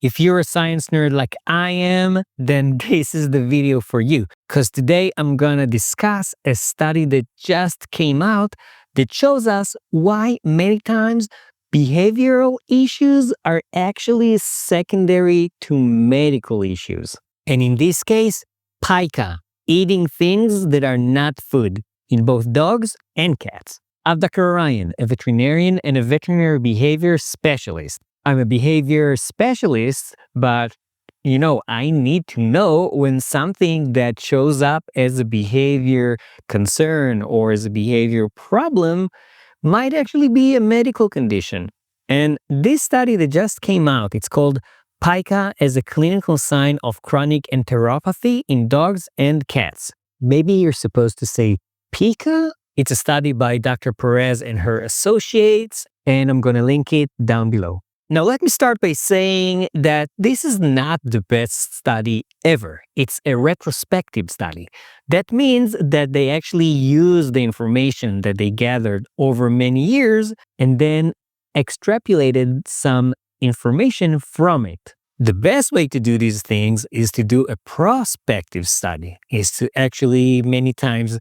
If you're a science nerd like I am, then this is the video for you. Because today I'm gonna discuss a study that just came out that shows us why many times behavioral issues are actually secondary to medical issues. And in this case, pica, eating things that are not food, in both dogs and cats. I'm Dr. Orion, a veterinarian and a veterinary behavior specialist. I'm a behavior specialist, but I need to know when something that shows up as a behavior concern or as a behavior problem might actually be a medical condition. And this study that just came out, it's called Pica as a clinical sign of chronic enteropathy in dogs and cats. Maybe you're supposed to say Pica? It's a study by Dr. Perez and her associates, and I'm going to link it down below. Now, let me start by saying that this is not the best study ever. It's a retrospective study. That means that they actually use the information that they gathered over many years and then extrapolated some information from it. The best way to do these things is to do a prospective study, is to actually many times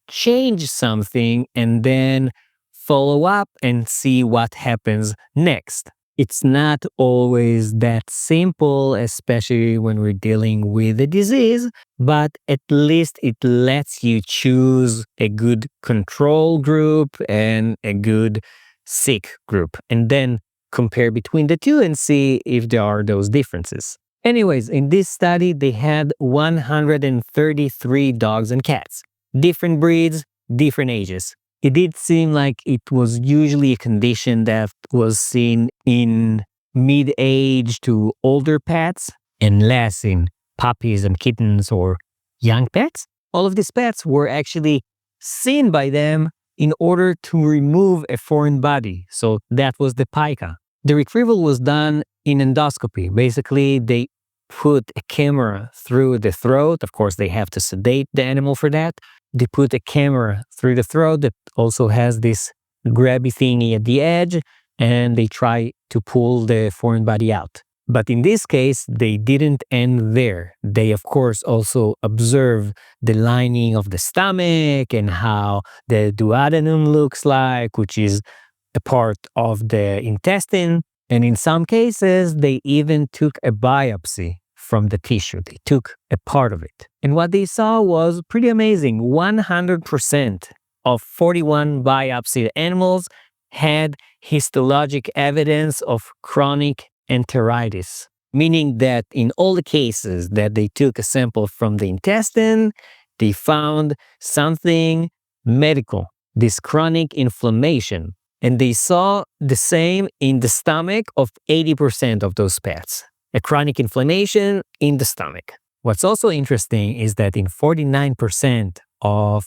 change something and then follow up and see what happens next. It's not always that simple, especially when we're dealing with a disease, but at least it lets you choose a good control group and a good sick group, and then compare between the two and see if there are those differences. Anyways, in this study, they had 133 dogs and cats, different breeds, different ages. It did seem like it was usually a condition that was seen in mid-age to older pets and less in puppies and kittens or young pets. All of these pets were actually seen by them in order to remove a foreign body. So that was the pica. The retrieval was done in endoscopy. Basically, they put a camera through the throat. Of course, they have to sedate the animal for that. They put a camera through the throat that also has this grabby thingy at the edge, and they try to pull the foreign body out. But in this case, they didn't end there. They, of course, also observe the lining of the stomach and how the duodenum looks like, which is a part of the intestine. And in some cases, they even took a biopsy from the tissue. They took a part of it. And what they saw was pretty amazing. 100% of 41 biopsied animals had histologic evidence of chronic enteritis, meaning that in all the cases that they took a sample from the intestine, they found something medical, this chronic inflammation. And they saw the same in the stomach of 80% of those pets, a chronic inflammation in the stomach. What's also interesting is that in 49% of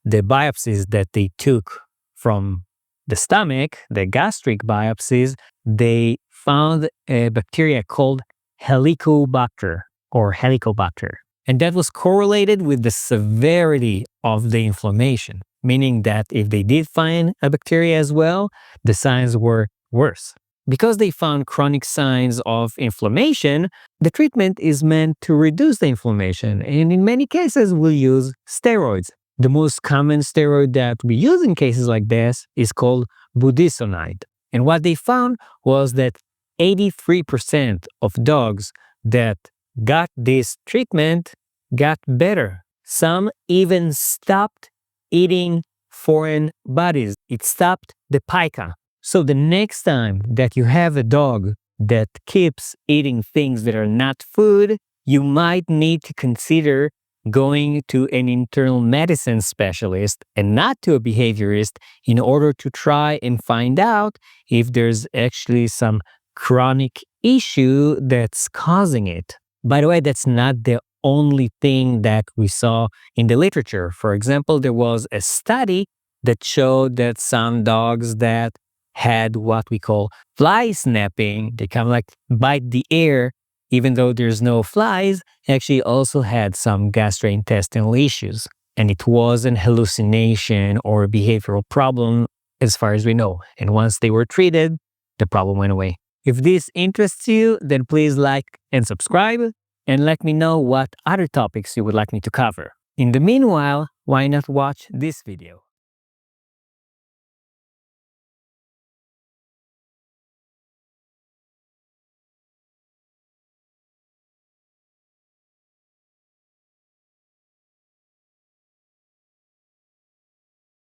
the biopsies that they took from the stomach, the gastric biopsies, they found a bacteria called Helicobacter or Helicobacter. And that was correlated with the severity of the inflammation, meaning that if they did find a bacteria as well, the signs were worse. Because they found chronic signs of inflammation, the treatment is meant to reduce the inflammation, and in many cases we'll use steroids. The most common steroid that we use in cases like this is called budesonide. And what they found was that 83% of dogs that got this treatment got better. Some even stopped eating foreign bodies. It stopped the pica. So the next time that you have a dog that keeps eating things that are not food, you might need to consider going to an internal medicine specialist and not to a behaviorist in order to try and find out if there's actually some chronic issue that's causing it. By the way, that's not the only thing that we saw in the literature. For example, there was a study that showed that some dogs that had what we call fly snapping, they kind of like bite the air even though there's no flies, actually also had some gastrointestinal issues. And it wasn't hallucination or a behavioral problem as far as we know. And once they were treated, the problem went away. If this interests you, then please like and subscribe, and let me know what other topics you would like me to cover. In the meanwhile, why not watch this video?